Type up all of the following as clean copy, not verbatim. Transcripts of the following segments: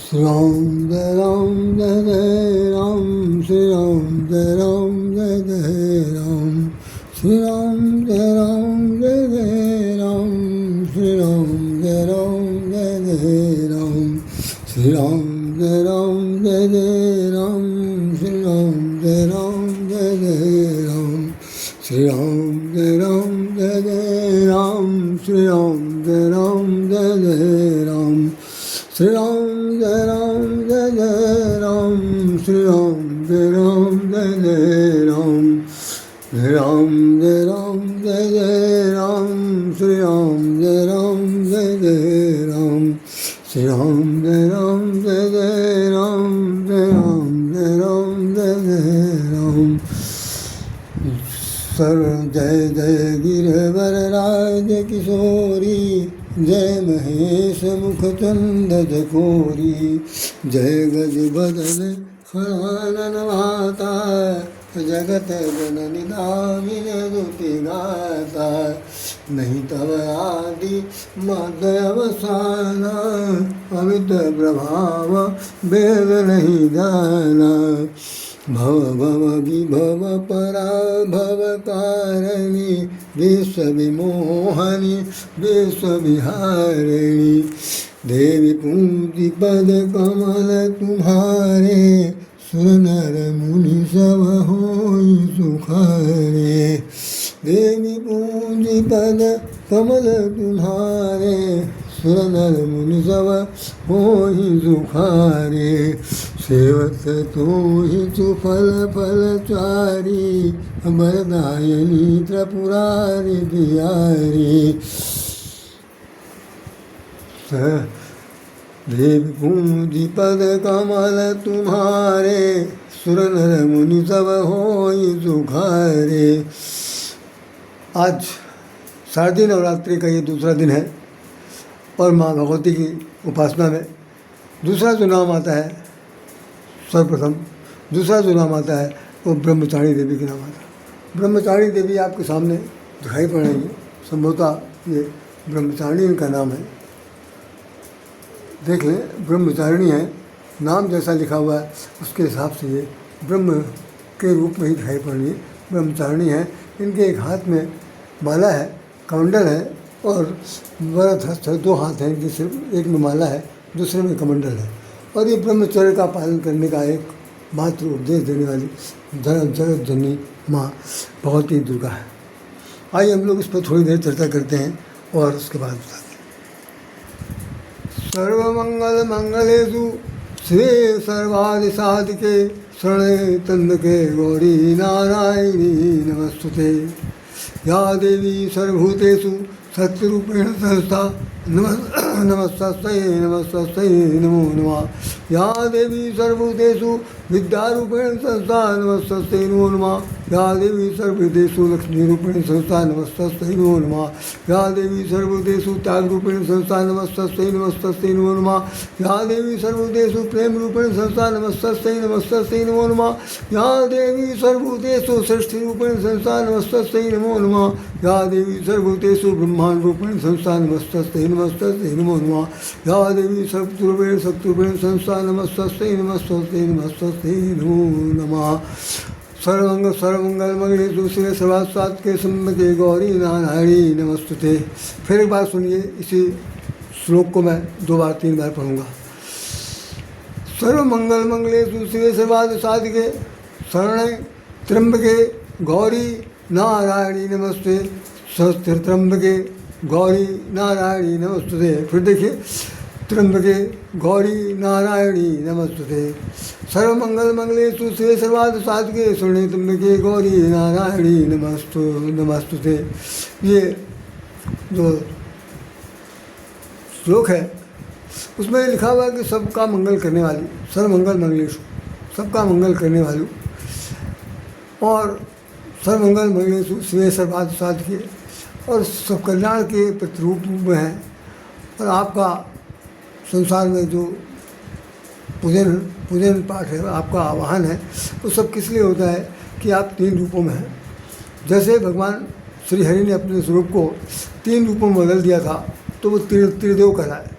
Shri Ram Jai Ram Jai Jai Ram, Shri Ram Jai Ram Jai Jai Ram, Shri Ram Jai Ram Jai Jai Ram, Shri Ram Jai Ram Jai Jai Ram, Shri Ram Jai Ram Jai Jai Ram, Shri Ram Jai Ram Jai Jai Ram, Shri Ram Jai Ram Jai Jai Ram, Shri Ram Jai Ram Jai Jai Ram, Shri Ram Jai Ram Jai Jai Ram, Shri Ram Jai Ram Jai Jai Ram, Shri Ram Jai Ram Jai Jai Ram, Shri Ram Jai Ram Jai Jai Ram, Shri Ram Jai Ram Jai Jai Ram, Shri Ram Jai Ram Jai Jai Ram. सर्व जय जय गिरवर राज किशोरी, जय महेश मुखचंद जकोरी, जय गज बदन खड़ानन माता, जगत जननी दामिनी दुति गाता, नहीं तव आदि मध्य अवसान, अमित प्रभाव वेद नहीं जाना, भव भव विभव पराभव कारिणी, विश्व विमोहनी विश्व विहारिणी, देवी पूजी पद कमल तुम्हारे, सुर नर मुनि सब होई सुखारे, देवी पूजी पद कमल तुम्हारे, सुर नर मुनि सब होई सुखारे, सेवत तो ही सुफल फल चारी, वरदायनी त्रिपुरारी बिहारी, देवी पूजी पद कमल तुम्हारे, सुर नर मुनि सब होई सुखारे। आज शारदीय नवरात्रि का ये दूसरा दिन है और माँ भगवती की उपासना में दूसरा जो नाम आता है, सर्वप्रथम दूसरा जो नाम आता है वो ब्रह्मचारिणी देवी के नाम आता है। ब्रह्मचारिणी देवी आपके सामने दिखाई पड़ रही है, संभवतः ये ब्रह्मचारिणी इनका नाम है। देख लें, ब्रह्मचारिणी है, नाम जैसा लिखा हुआ है उसके हिसाब से ये ब्रह्म के रूप में ही दिखाई पड़ रही है, ब्रह्मचारिणी है। इनके एक हाथ में माला है, कमंडल है और वरद हस्त है, दो हाथ हैं इनके, सिर्फ एक में माला है दूसरे में कमंडल है। और ये ब्रह्मचर्य का पालन करने का एक मात्र उपदेश देने वाली धर्म जगत जननी माँ भगवती दुर्गा है। आइए हम लोग इस पर थोड़ी देर चर्चा करते हैं और उसके बाद बताते हैं। सर्वमंगल मंगलेषु श्री सर्वादि साधिके, शरणे त्र्यंबके गौरी नारायणी नमस्तुते, या देवी सर्वभूतेषु सत्यरूपेण संस्था, नमस्तस्यै नमस्तस्यै नमो नमः, या देवी सर्वभूतेषु विद्यारूपेण संस्था, नमस्तस्यै नमो नमः, या देवी सर्वभूतेषु लक्ष्मीरूपेण संस्था, नमस्तस्यै नमो नमः, या देवी सर्वभूतेषु त्यागरूपेण संस्था, नमस्तस्यै नमस्तस्यै नमो नमः, या देवी सर्वभूतेषु प्रेमरूपेण संस्था, नमस्तस्यै नमस्तस्यै नमो नमः, या देवी सर्वभूतेषु सृष्टिरूपेण संस्था, नमस्तस्यै नमो नमः, या देवी सर्वभूतेषु ब्रह्माण्डरूपेण संस्था, नमस्तस्यै नमस्तस्यै नमो नमः, या देवी सर्वरूपेण शक्तिरूपेण संस्था, नमस्तस्यै नमस्तस्यै नमस्तस्यै नमो नमः। सर्वंग सर्वमंगल मंगलेषु शिवे सर्वास्वाद के सम्मके गौरी नारायणी नमस्तुते। फिर एक बार सुनिए, इसी श्लोक को मैं 2 बार 3 बार पढ़ूंगा। सर्वमंगल मंगलेषु शिवे सर्वार्थ साधिके, शरणे त्र्यंबके गौरी नारायणी नमस्ते, स्वस्थिर त्र्यंबके गौरी नारायणी नमस्तुते। फिर देखिए, त्र्यंबके गौरी नारायणी नमस्तुते, सर्वमंगल मंगलेषु शिवे सर्वार्थ साधिके, शरणे त्र्यंबके गौरी नारायणी नमस्तुते। ये जो श्लोक है उसमें लिखा हुआ है कि सबका मंगल करने वाली, सर्वमंगल मंगलेषु, सबका मंगल करने वाली, और सर्वमंगल मंगलेषु शिवे सर्वार्थ साधिके, और सब कल्याण के प्रतिरूप में है। और आपका संसार में जो पूजन पाठ है, आपका आवाहन है, वो सब किस लिए होता है कि आप 3 रूपों में हैं। जैसे भगवान श्री हरि ने अपने स्वरूप को 3 रूपों में बदल दिया था, तो वो त्रिदेव कहलाए।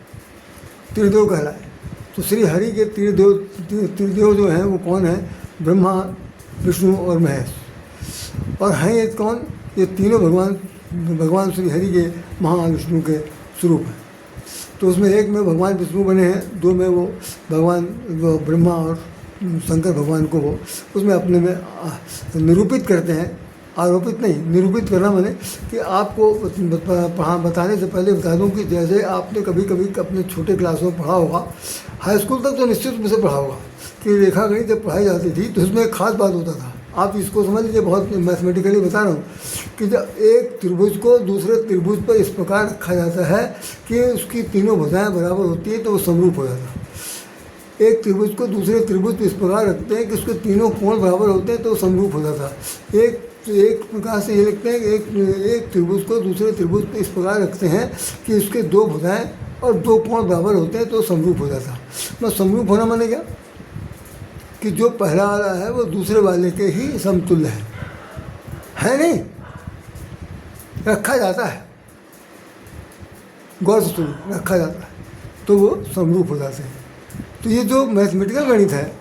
तो श्री हरि के त्रिदेव जो हैं वो कौन है? ब्रह्मा, विष्णु और महेश। और हैं ये कौन? ये तीनों भगवान श्री हरि के महाविष्णु के स्वरूप हैं। तो उसमें एक में भगवान विष्णु बने हैं, दो में वो भगवान ब्रह्मा और शंकर भगवान को वो उसमें अपने में निरूपित करते हैं। आरोपित नहीं, निरूपित करना माने कि आपको बताने से पहले बता दूं कि जैसे आपने कभी कभी अपने छोटे क्लासों में पढ़ा होगा, हाई स्कूल तक तो निश्चित रूप से पढ़ा होगा कि रेखागणित जब पढ़ाई जाती थी तो उसमें एक खास बात होता था। आप इसको समझ लीजिए, बहुत मैथमेटिकली बता रहा हूँ कि जब एक त्रिभुज को दूसरे त्रिभुज पर इस प्रकार रखा जाता है कि उसकी तीनों भुजाएं बराबर होती है तो वो समरूप हो जाता है। एक त्रिभुज को दूसरे त्रिभुज पर इस प्रकार रखते हैं कि उसके तीनों कोण बराबर होते हैं तो समरूप हो जाता है। एक प्रकार से ये लिखते हैं कि एक त्रिभुज को दूसरे त्रिभुज पर इस प्रकार रखते हैं कि उसके दो भुजाएं और दो कोण बराबर होते हैं तो समरूप हो जाता है। मैं समरूप होना माने क्या कि जो पहला वाला है वो दूसरे वाले के ही समतुल्य है नहीं, रखा जाता है, गौर से सुनिए, रखा जाता है तो वो समरूप हो जाते हैं। तो ये जो मैथमेटिकल गणित है,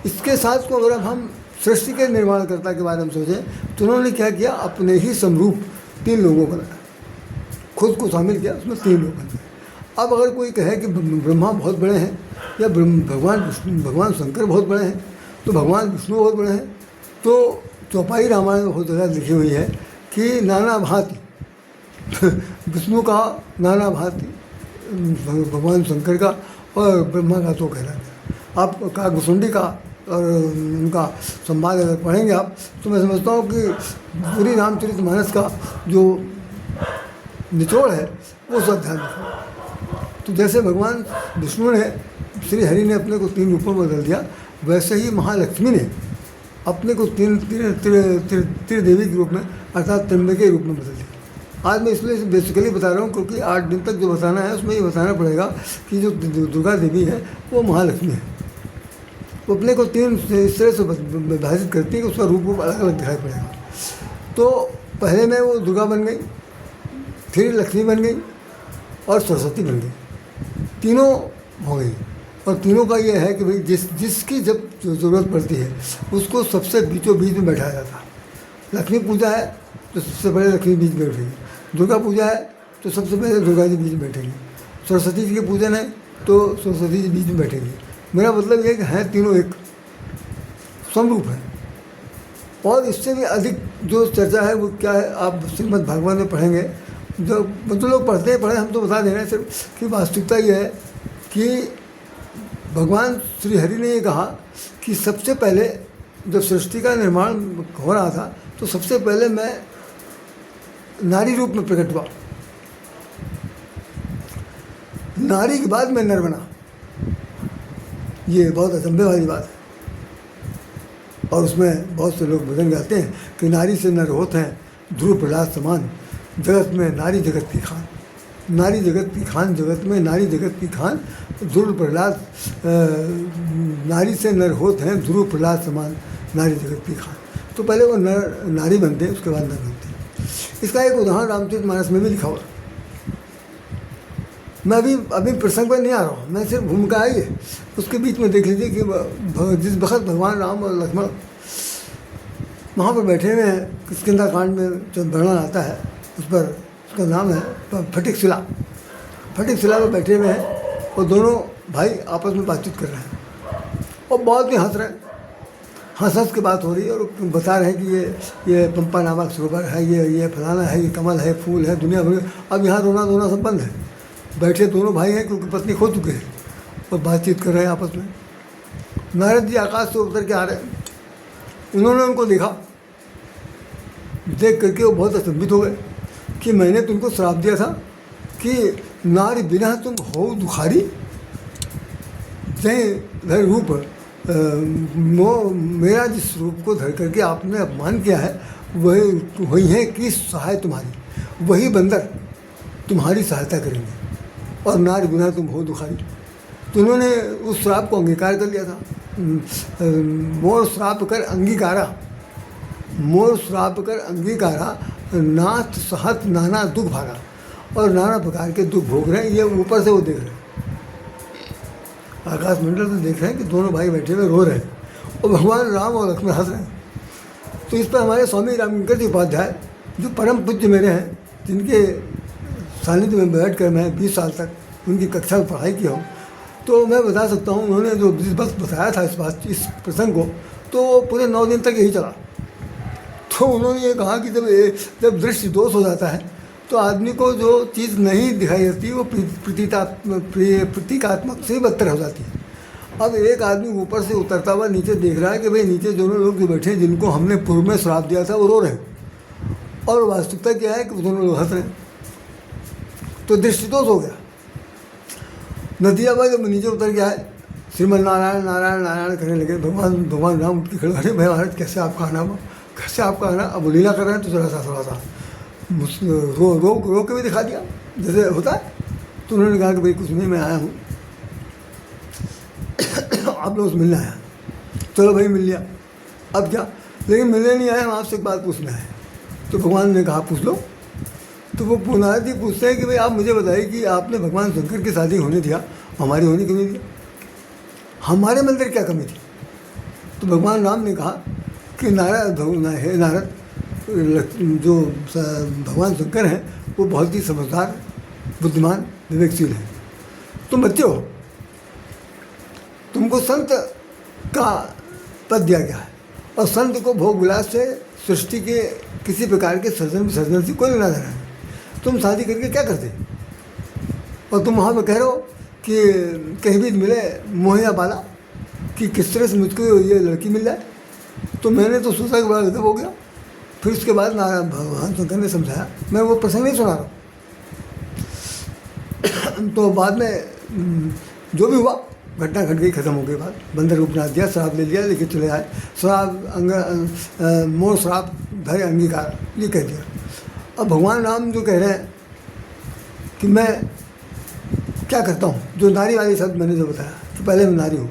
इसके साथ को अगर हम सृष्टि के निर्माणकर्ता के बारे में सोचें तो उन्होंने क्या किया, अपने ही समरूप तीन लोगों को बनाया, खुद को शामिल किया, उसमें तीन लोग बन गए। अब अगर कोई कहे कि ब्रह्मा बहुत बड़े हैं या भगवान शंकर बहुत बड़े हैं तो भगवान विष्णु बहुत बड़े हैं, तो चौपाई रामायण में बहुत जगह लिखी हुई है कि नाना भांति विष्णु का नाना भांति, भगवान शंकर का और ब्रह्मा का तो कहना है। आप काकभुसुंडी का और उनका संवाद अगर पढ़ेंगे आप तो मैं समझता हूँ कि पूरी रामचरितमानस का जो निचोड़ है वो सब ध्यान रखें। तो जैसे भगवान विष्णु ने, श्री हरि ने अपने को तीन रूपों में बदल दिया, वैसे ही महालक्ष्मी ने अपने को त्रिदेवी के रूप में अर्थात त्र्यंबके के रूप में बदल दिया। आज मैं इसलिए बेसिकली बता रहा हूँ क्योंकि 8 दिन तक जो बताना है उसमें ये बताना पड़ेगा कि जो दुर्गा देवी है वो महालक्ष्मी है। वो अपने को तीन इस तरह से विभाजित करती है कि उसका रूप अलग अलग दिखाई पड़ेगा। तो पहले में वो दुर्गा बन गई, फिर लक्ष्मी बन गई और सरस्वती बन गई, तीनों हो गई। और तीनों का ये है कि भाई जिसकी जब ज़रूरत पड़ती है उसको सबसे बीचों बीच में बैठाया जाता है। लक्ष्मी पूजा है तो सबसे पहले लक्ष्मी बीच में बैठेगी, दुर्गा पूजा है तो सबसे पहले दुर्गा जी बीच में बैठेगी, सरस्वती जी की पूजन है तो सरस्वती जी बीच में बैठेगी। मेरा मतलब ये कि हैं तीनों एक समरूप है। और इससे भी अधिक जो चर्चा है वो क्या है, आप श्रीमद् भागवत में पढ़ेंगे, जो मतलब लोग पढ़ते हैं, हम तो बता दे रहे हैं सिर्फ कि वास्तविकता ये है कि भगवान श्री हरि ने ये कहा कि सबसे पहले जब सृष्टि का निर्माण हो रहा था तो सबसे पहले मैं नारी रूप में प्रकट हुआ, नारी के बाद मैं नर बना। ये बहुत अचंभे वाली बात है। और उसमें बहुत से लोग भजन गाते हैं कि नारी से नर होते हैं ध्रुव प्रहलाद समान, जगत में नारी जगत की खान, नारी जगत की खान, जगत में नारी जगत की खान, ध्रुव प्रहलाद, नारी से नर होते हैं ध्रुव प्रहलाद समान, नारी जगत की खान। तो पहले वो नर नारी बनते हैं, उसके बाद नर बनते हैं। इसका एक उदाहरण रामचरितमानस में भी लिखा हुआ। मैं अभी प्रसंग पर नहीं आ रहा हूँ, मैं सिर्फ भूमिका आई है। उसके बीच में देख लीजिए कि जिस वक्त भगवान राम और लक्ष्मण वहाँ पर बैठे हुए हैं, किष्किंधा कांड में जो वर्णन आता है उस पर, उसका नाम है फटिक शिला। फटिक शिला पर बैठे हुए हैं और दोनों भाई आपस में बातचीत कर रहे हैं और बहुत ही हंस रहे हैं, हंस के बात हो रही है और बता रहे हैं कि ये पंपा नामक सरोवर है, ये फलाना है, ये कमल है, फूल है, दुनिया भर। अब यहाँ रोना धोना सब बंद है, बैठे दोनों भाई हैं क्योंकि पत्नी खो चुके हैं और बातचीत कर रहे हैं आपस में। नारद जी आकाश से उतर के आ रहे हैं, उन्होंने उनको देखा, देख करके वो बहुत अचंभित हो गए कि मैंने तुमको श्राप दिया था कि नारी बिना तुम हो दुखारी, जय रूप मेरा जिस रूप को धर करके आपने अपमान किया है वही है कि सहाय तुम्हारी, वही बंदर तुम्हारी सहायता करेंगे और नारी बिना तुम हो दुखारी। तो उन्होंने उस श्राप को अंगीकार कर लिया था। मोर श्राप कर अंगीकारा, मोर श्राप कर अंगीकारा, नाथ सहत नाना दुख भागा। और नाना प्रकार के दुख भोग रहे हैं, ये ऊपर से वो देख रहे हैं। आकाश मंडल में देख रहे हैं कि दोनों भाई बैठे हुए रो रहे हैं और भगवान राम और लक्ष्मण हंस रहे हैं। तो इस पर हमारे स्वामी रामकिंकर जी उपाध्याय, जो परम पूज्य मेरे हैं, जिनके सानिध्य में बैठ कर मैं 20 साल तक उनकी कक्षा में पढ़ाई किया हूँ, तो मैं बता सकता हूँ उन्होंने जो बस बताया था इस प्रसंग को, तो वो पूरे 9 दिन तक यही चला। तो उन्होंने ये कहा कि जब दृष्टि दोष हो जाता है तो आदमी को जो चीज़ नहीं दिखाई देती वो प्रतीकात्मक से बदतर हो जाती है। अब एक आदमी ऊपर से उतरता हुआ नीचे देख रहा है कि भाई नीचे दोनों लोग जो बैठे हैं, जिनको हमने पूर्व में श्राप दिया था, वो रो रहे हैं, और वास्तविकता क्या है कि दोनों लोग हंस रहे हैं। तो दृष्टिदोष हो गया। नदिया भाई जब नीचे उतर गया है, श्रीमन नारायण नारायण नारायण करने लगे। भगवान राम उठ के खड़े, अरे भाई महाराज कैसे आपका आना हुआ, कैसे आपका आना। अब लीला कर रहे हैं तो थोड़ा सा रो के भी दिखा दिया जैसे होता है। तो उन्होंने कहा कि भाई कुछ नहीं, मैं आया हूँ आप लोग से मिलने आया। चलो भाई मिल लिया, अब क्या, लेकिन मिलने नहीं आए, हम आपसे एक बात पूछना है। तो भगवान ने कहा पूछ लो। तो वो नारद जी पूछते हैं कि भाई आप मुझे बताइए कि आपने भगवान शंकर की शादी होने दिया, हमारी होने क्यों नहीं दिया, हमारे मंदिर क्या कमी थी। तो भगवान राम ने कहा कि नारद जो भगवान शंकर हैं वो बहुत ही समझदार, बुद्धिमान, विवेकशील हैं। तुम बच्चे हो, तुमको संत का पद दिया गया है, और संत को भोग विलास से, सृष्टि के किसी प्रकार के सर्जन विसर्जन से कोई लेना देना है। तुम शादी करके क्या करते, और तुम वहाँ पर कह रहे हो कि कहीं भी मिले मोहिया बाला कि किस तरह से मुझको ये लड़की मिल जाए। तो मैंने तो सोचा कि बड़ा गजब हो गया। फिर उसके बाद भगवान शंकर ने समझाया, मैं वो प्रसंग नहीं सुना रहा हूँ। तो बाद में जो भी हुआ, घटना घट गई, खत्म हो गई बात। बंदर रूप बना दिया, श्राप ले लिया, लेके चले आए। श्राप मोर श्राप धरे अंगीकार, ये कह दिया। अब भगवान राम जो कह रहे हैं कि मैं क्या करता हूँ, जो नारी वाली शब्द मैंने जो बताया कि पहले मैं नारी हूँ,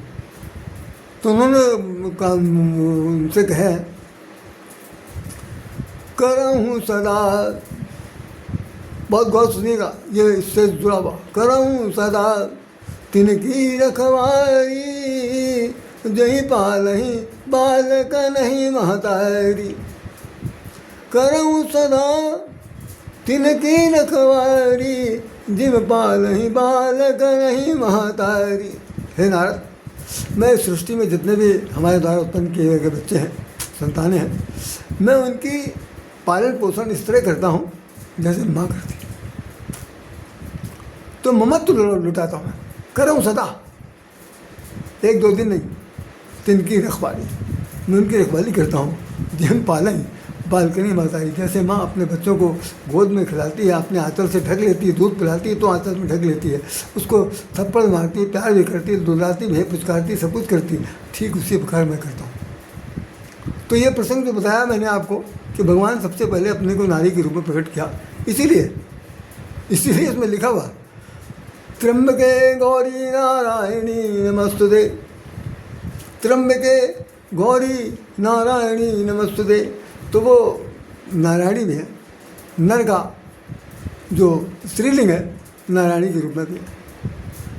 तो उन्होंने उनसे कहे करहूँ सदा, बहुत गौर सुनिएगा, ये इससे जुड़ा हुआ, करहूँ सदा तिनकी रखवारी, जही पालही बालक नहीं महतारी। करहूँ सदा तिनकी रखवारी, जिम पालही बालक नहीं महतारी। हे नारद, मैं इस सृष्टि में जितने भी हमारे द्वारा उत्पन्न किए गए बच्चे हैं, संतानें हैं, मैं उनकी पालन पोषण इस तरह करता हूँ जैसे माँ करती है। तो ममत्व लुटाता हूँ, करहूँ सदा, 1-2 दिन नहीं, तिनकी रखवाली, मैं उनकी रखवाली करता हूँ। जिम पालन बालकनी माताई, जैसे माँ अपने बच्चों को गोद में खिलाती है, अपने आंचल से ढक लेती है, दूध पिलाती है तो आंचल में ढक लेती है, उसको थप्पड़ मारती है, प्यार भी करती है, दुलाती भी, पुचकारती, सब कुछ करती है, ठीक उसी प्रकार मैं करता हूँ। तो ये प्रसंग जो बताया मैंने आपको कि भगवान सबसे पहले अपने को नारी के रूप में प्रकट किया, इसीलिए इसमें लिखा हुआ त्र्यंबके गौरी नारायणी नमस्तुते, त्र्यंबके गौरी नारायणी नमस्तुते। तो वो नारायणी भी है, नर का जो स्त्रीलिंग है नारायणी के रूप में भी है।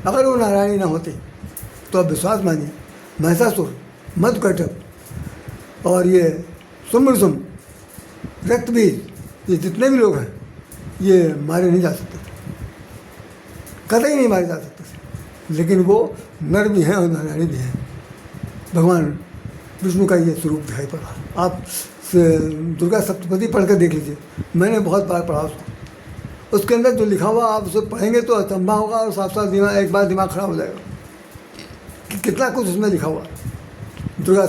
अगर वो नारायणी ना होते तो अब विश्वास मानिए, महिषासुर, मधुकैटभ और ये सुम्र रक्तबीज, ये जितने भी लोग हैं ये मारे नहीं जा सकते, कतई नहीं मारे जा सकते। लेकिन वो नर भी हैं और नारायणी भी हैं। भगवान विष्णु का ये स्वरूप दिखाई पड़ा। आप दुर्गा सप्तपदी पढ़ कर देख लीजिए, मैंने बहुत बार पढ़ा उसको। उसके अंदर जो लिखा हुआ आप उसे पढ़ेंगे तो अचंभा होगा और साफ साफ एक बार दिमाग खराब हो जाएगा कि कितना कुछ उसमें लिखा हुआ दुर्गा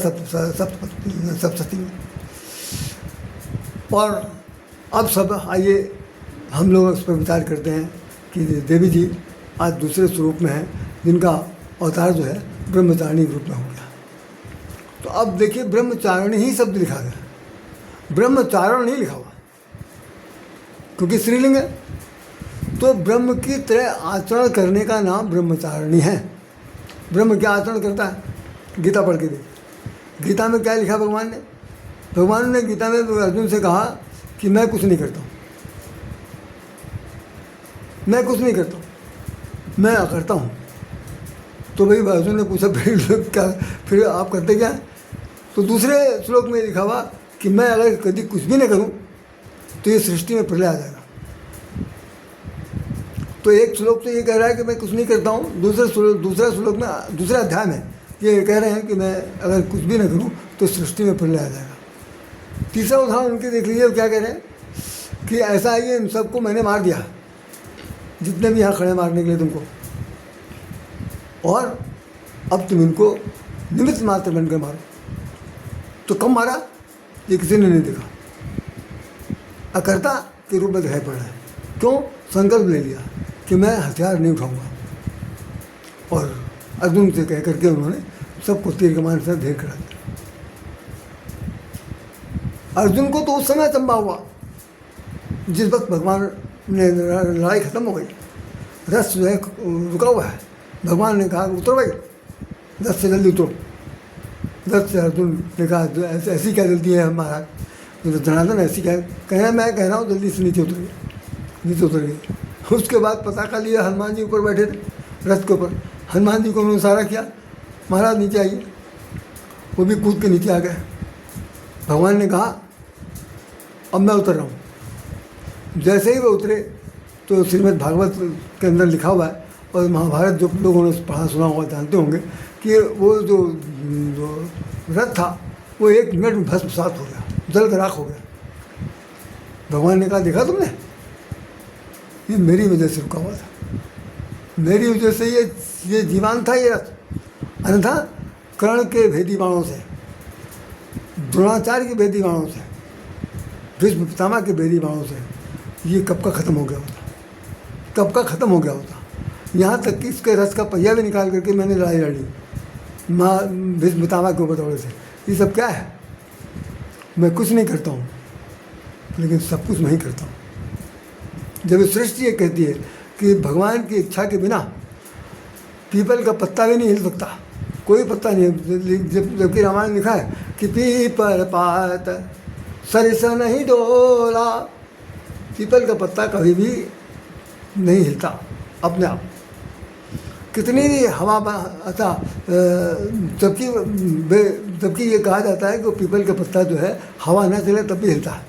सप्तशती में। और अब सब आइए हम लोग उस पर विचार करते हैं कि देवी जी आज दूसरे स्वरूप में हैं, जिनका अवतार जो है ब्रह्मचारिणी रूप में हो गया। तो अब देखिए ब्रह्मचारिणी ही शब्द लिखा गया, ब्रह्मचारण नहीं लिखा हुआ, क्योंकि स्त्रीलिंग है। तो ब्रह्म की तरह आचरण करने का नाम ब्रह्मचारिणी है। ब्रह्म क्या आचरण करता है, गीता पढ़ के देखिए। गीता में क्या लिखा भगवान ने? भगवान ने गीता में अर्जुन से कहा कि मैं कुछ नहीं करता हूँ, मैं कुछ नहीं करता हूँ, मैं करता हूँ। तो भाई अर्जुन ने पूछा फिर क्या, फिर आप करते क्या? तो दूसरे श्लोक में लिखा हुआ कि मैं अगर कभी कुछ भी नहीं करूं तो ये सृष्टि में प्रलय आ जाएगा। तो एक श्लोक तो ये कह रहा है कि मैं कुछ नहीं करता हूँ, दूसरा श्लोक में दूसरा अध्याय में ये कह रहे हैं कि मैं अगर कुछ भी न करूँ तो सृष्टि में प्रलय आ जाएगा। तीसरा उदाहरण उनके देख लीजिए, क्या कह रहे हैं कि ऐसा है कि इन सबको मैंने मार दिया, जितने भी यहाँ खड़े मारने के लिए तुमको, और अब तुम इनको निमित्त मात्र बनकर मारो। तो कब मारा ये किसी ने नहीं देखा, अकर्ता के रूप में दिखाई पड़ रहा है। क्यों? संकल्प ले लिया कि मैं हथियार नहीं उठाऊंगा, और अर्जुन से कह करके उन्होंने सबको तीर कमान से ढेर करा दिया। अर्जुन को तो उस समय अचंभा हुआ जिस वक्त भगवान ने लड़ाई खत्म हो गई, रथ जो है रुका हुआ है, भगवान ने कहा उतरो भाई, रथ से जल्दी उतरो। रथ से अर्जुन ने कहा ऐसी क्या जल्दी है महाराज? तो जनार्दन ऐसी क्या कहना, मैं कह रहा हूँ जल्दी से नीचे उतर गए। उसके बाद पताका लिया, हनुमान जी ऊपर बैठे थे रथ के ऊपर, हनुमान जी को उन्होंने इशारा किया महाराज नीचे आइए, वो भी कूद के नीचे आ गए। भगवान ने कहा अब मैं उतर रहा हूँ। जैसे ही वो उतरे तो श्रीमद् भागवत के अंदर लिखा हुआ है, और महाभारत जो लोगों ने पढ़ा सुना हुआ जानते होंगे कि वो जो रथ था वो 1 मिनट में भस्मसात हो गया, जल राख हो गया। भगवान ने कहा देखा तुमने, ये मेरी वजह से रुका हुआ था, मेरी वजह से ये जीवान था ये रथ, अन्यथा कर्ण के भेदी बाणों से, द्रोणाचार्य के भेदी बाणों से, भीष्म पितामह के भेदी बाणों से ये कब का ख़त्म हो गया होता, कब का ख़त्म हो गया होता। यहाँ तक कि इसके रथ का पहिया भी निकाल करके मैंने लड़ाई लड़ी माँ भीष्म पितामह के ऊपर दौड़े से। ये सब क्या है? मैं कुछ नहीं करता हूँ, लेकिन सब कुछ मैं ही करता हूँ। जब सृष्टि ये कहती है कि भगवान की इच्छा के बिना पीपल का पत्ता भी नहीं हिल सकता, कोई पत्ता नहीं, जबकि रामायण लिखा है कि पीपल पात सरिस नहीं डोला, पीपल का पत्ता कभी भी नहीं हिलता अपने आप, कितनी भी हवा आता, जबकि ये कहा जाता है कि वो पीपल का पत्ता जो है हवा न चले तब भी हिलता है।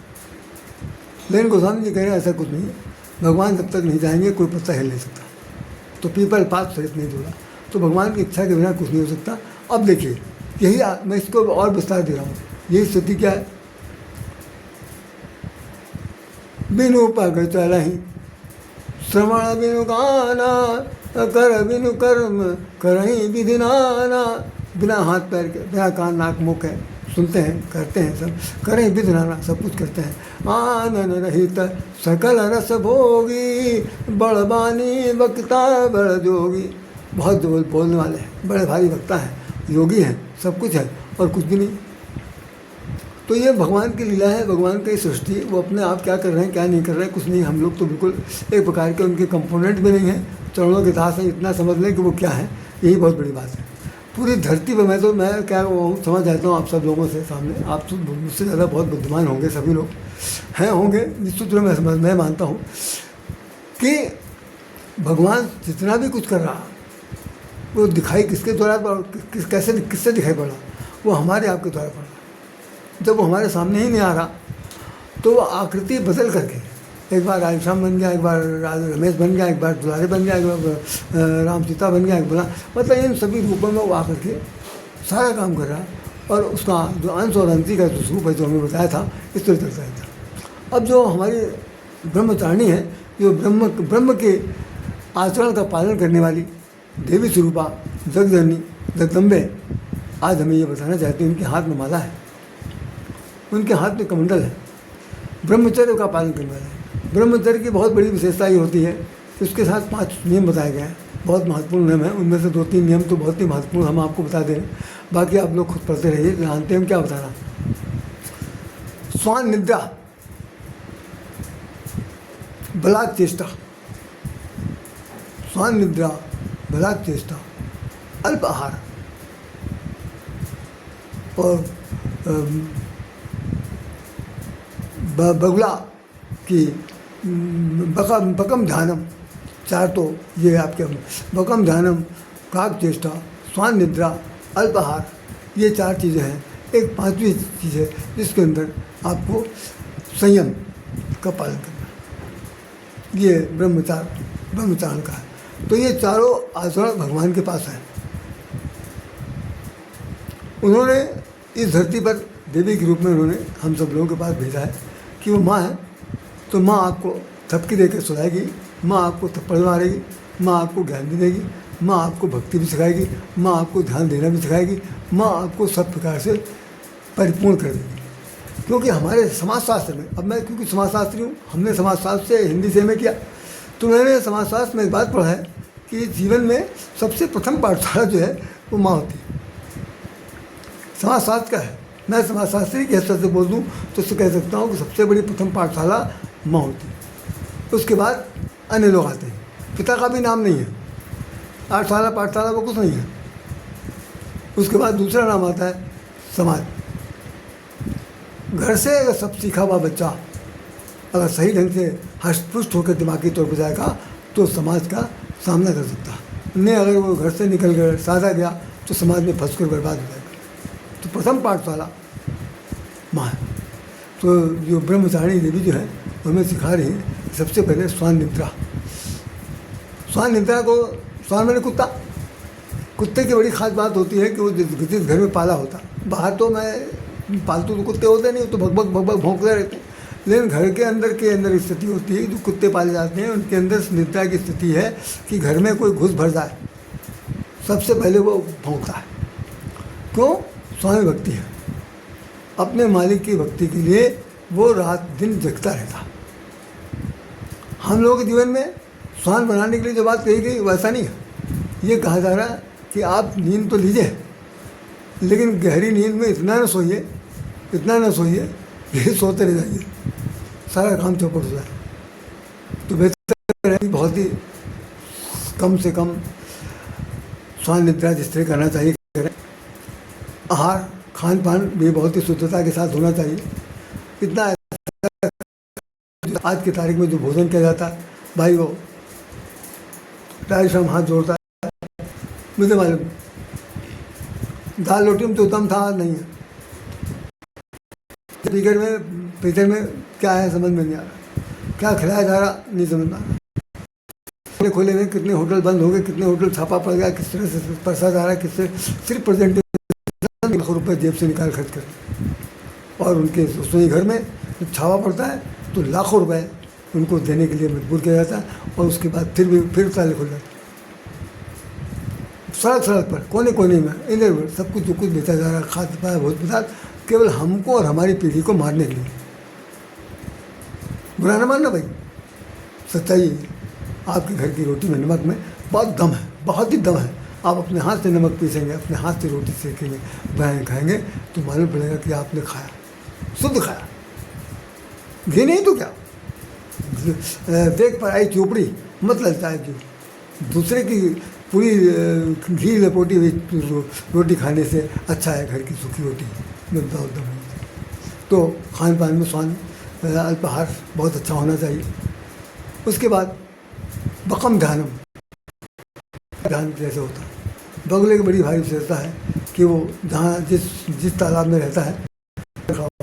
लेकिन गोस्वामी जी कह रहे हैं ऐसा कुछ नहीं है, भगवान जब तक नहीं जाएंगे कोई पत्ता हिल नहीं सकता। तो पीपल पात सरिस नहीं डोला, तो भगवान की इच्छा के बिना कुछ नहीं हो सकता। अब देखिए यही मैं इसको और विस्तार दे रहा हूँ, यही स्थिति क्या है? बिनु पग चलहि श्रवण बिनु गाना, कर बिनु कर्म करहि विधि नाना। बिना हाथ पैर के, बिना कान नाक मुख है, सुनते हैं करते हैं, सब करें विधि नाना, सब कुछ करते हैं। आनन रहित सकल रस भोगी, बड़बानी वक्ता बड़ जोगी। बहुत बोलने वाले हैं, बड़े भारी वक्ता हैं, योगी हैं, सब कुछ है और कुछ भी नहीं। तो ये भगवान की लीला है, भगवान की सृष्टि, वो अपने आप क्या कर रहे हैं क्या नहीं कर रहे हैं कुछ नहीं। हम लोग तो बिल्कुल एक प्रकार के उनके कंपोनेंट भी नहीं हैं, चरणों के दास हैं, इतना समझ लें कि वो क्या है, यही बहुत बड़ी बात है। पूरी धरती पर मैं क्या समझ जाता हूँ आप सब लोगों से सामने, आप तो मुझसे ज़्यादा बहुत बुद्धिमान होंगे, सभी लोग हैं होंगे निश्चित रूप में, मैं मानता हूँ कि भगवान जितना भी कुछ कर रहा वो दिखाई किसके द्वारा, किससे दिखाई पड़ रहा? वो हमारे आपके द्वारा पड़ रहा। जब वो हमारे सामने ही नहीं आ रहा तो वो आकृति बदल करके, एक बार राधेश्याम बन गया, एक बार रमेश बन गया, एक बार दुलारे बन गया, एक बार राम सीता बन गया, एक बोला, मतलब इन सभी रूपों में वो आकर के सारा काम कर रहा। और उसका जो अंश और अंति का जो स्वरूप है जो हमें बताया था, इस तरह चलता था। अब जो हमारी ब्रह्मचारिणी है, जो ब्रह्म के आचरण का पालन करने वाली देवी स्वरूपा जगजननी जगदम्बे, आज हमें ये बताना चाहते हैं, उनके हाथ में माला है, उनके हाथ में कमंडल है, ब्रह्मचर्य का पालन करने वाला है। ब्रह्मचर्य की बहुत बड़ी विशेषता ये होती है कि उसके साथ 5 नियम बताए गए हैं, बहुत महत्वपूर्ण नियम है। उनमें से 2-3 नियम तो बहुत ही महत्वपूर्ण हम आपको बता दे रहे हैं, बाकी आप लोग खुद पढ़ते रहिए, जानते हैं हम क्या बताना। स्वान निद्रा, बलात् चेष्टा, स्वान निद्रा बलात् चेष्टा, अल्प आहार और बगुला की बकम ध्यानम, 4 तो ये आपके बकम ध्यानम काक चेष्टा, स्वान निद्रा, अल्पाहार, ये 4 चीज़ें हैं। एक 5वीं चीज़ है जिसके अंदर आपको संयम का पालन करना, ये ब्रह्मचारण का है। तो ये चारों आचरण भगवान के पास है। उन्होंने इस धरती पर देवी के रूप में उन्होंने हम सब लोगों के पास भेजा है कि वो माँ है, तो माँ आपको थपकी देकर सुलाएगी, माँ आपको थप्पड़ मारेगी, माँ आपको ज्ञान भी देगी, माँ आपको भक्ति भी सिखाएगी, माँ आपको ध्यान देना भी सिखाएगी, माँ आपको सब प्रकार से परिपूर्ण कर देगी। क्योंकि हमारे समाजशास्त्र में, अब मैं क्योंकि समाजशास्त्री हूँ, हमने समाजशास्त्र से हिंदी से में किया, तो मैंने समाजशास्त्र में एक बात पढ़ा है कि जीवन में सबसे प्रथम पाठशाला जो है वो माँ होती है। समाजशास्त्र का है, मैं समाजशास्त्री की हैसियत से बोल दूँ तो उससे कह सकता हूँ कि सबसे बड़ी प्रथम पाठशाला माँ होती है। उसके बाद अन्य लोग आते हैं, पिता का भी नाम नहीं है, पाठशाला वो कुछ नहीं है। उसके बाद दूसरा नाम आता है समाज। घर से अगर सब सीखा हुआ बच्चा अगर सही ढंग से हष्टपुष्ट होकर दिमागी तौर पर जाएगा तो समाज का सामना कर सकता है। नहीं अगर वो घर से निकल कर साधा गया तो समाज में फंस कर बर्बाद हो जाएगा। तो प्रथम पाठशाला माँ है। तो जो ब्रह्मचारिणी देवी जो है वो हमें सिखा रही है सबसे पहले स्वान निद्रा। स्वान निद्रा को, स्वान मैंने कुत्ता, कुत्ते की बड़ी खास बात होती है कि वो जिस घर में पाला होता, बाहर तो मैं पालतू तो कुत्ते होते नहीं, तो भगभग भौंकते रहते हैं, लेकिन घर के अंदर स्थिति होती है, जो कुत्ते पाले जाते हैं उनके अंदर निद्रा की स्थिति है कि घर में कोई घुस भर जाए सबसे पहले वो भौंकता है। क्यों? स्वामी भक्ति है, अपने मालिक की भक्ति के लिए वो रात दिन जगता रहता। हम लोगों के जीवन में स्वान बनाने के लिए जो बात कही गई वैसा नहीं है। ये कहा जा रहा है कि आप नींद तो लीजिए लेकिन गहरी नींद में इतना न सोइए कि सोते रह जाइए, सारा काम चौपट हो जाए। तो बेहतर है कि बहुत ही कम से कम स्वान निद्रा जिस तरह करना चाहिए करें। आहार खान पान भी बहुत ही शुद्धता के साथ होना चाहिए। इतना आज की तारीख में जो भोजन किया जाता है भाई वो टाइम शाम हाथ जोड़ता है, मुझे मालूम दाल रोटी में तो दम था नहीं है। फ्रीजर में क्या है समझ में नहीं आ रहा, क्या खिलाया जा रहा नहीं समझ में आ रहा। खोले हुए कितने होटल बंद हो गए, कितने होटल छापा पड़ गया, किस तरह से परसा जा रहा है, किस तरह सिर्फ प्रेजेंटेशन लाखों रुपये जेब से निकाल खर्च कर, और उनके रसोई घर में जब छापा पड़ता है तो लाखों रुपए उनको देने के लिए मजबूर किया जाता है। और उसके बाद फिर ताले खुल जाते, सड़क पर कोने कोने में इधर उधर सब कुछ जो कुछ बेचा जा रहा है, खाद्य भोज्य पदार्थ, केवल हमको और हमारी पीढ़ी को मारने के लिए। बुरा न मानना भाई, सच्चाई है। आपके घर की रोटी में नमक में बहुत दम है, बहुत ही दम है। आप अपने हाथ से नमक पीसेंगे, अपने हाथ से रोटी सेकेंगे, बनाए खाएंगे तो मालूम पड़ेगा कि आपने खाया, शुद्ध खाया। घी नहीं तो क्या, देख पर आई चोपड़ी मत ललचा है जो दूसरे की पूरी घी लपोटी हुई रोटी खाने से अच्छा है घर की सूखी रोटी मिलता उद्दम। तो खान पान में स्वान अल्पाहार बहुत अच्छा होना चाहिए। उसके बाद बकम ध्यान जैसे होता है, बगुले की बड़ी भारी विशेषता है कि वो जहाँ जिस तालाब में रहता है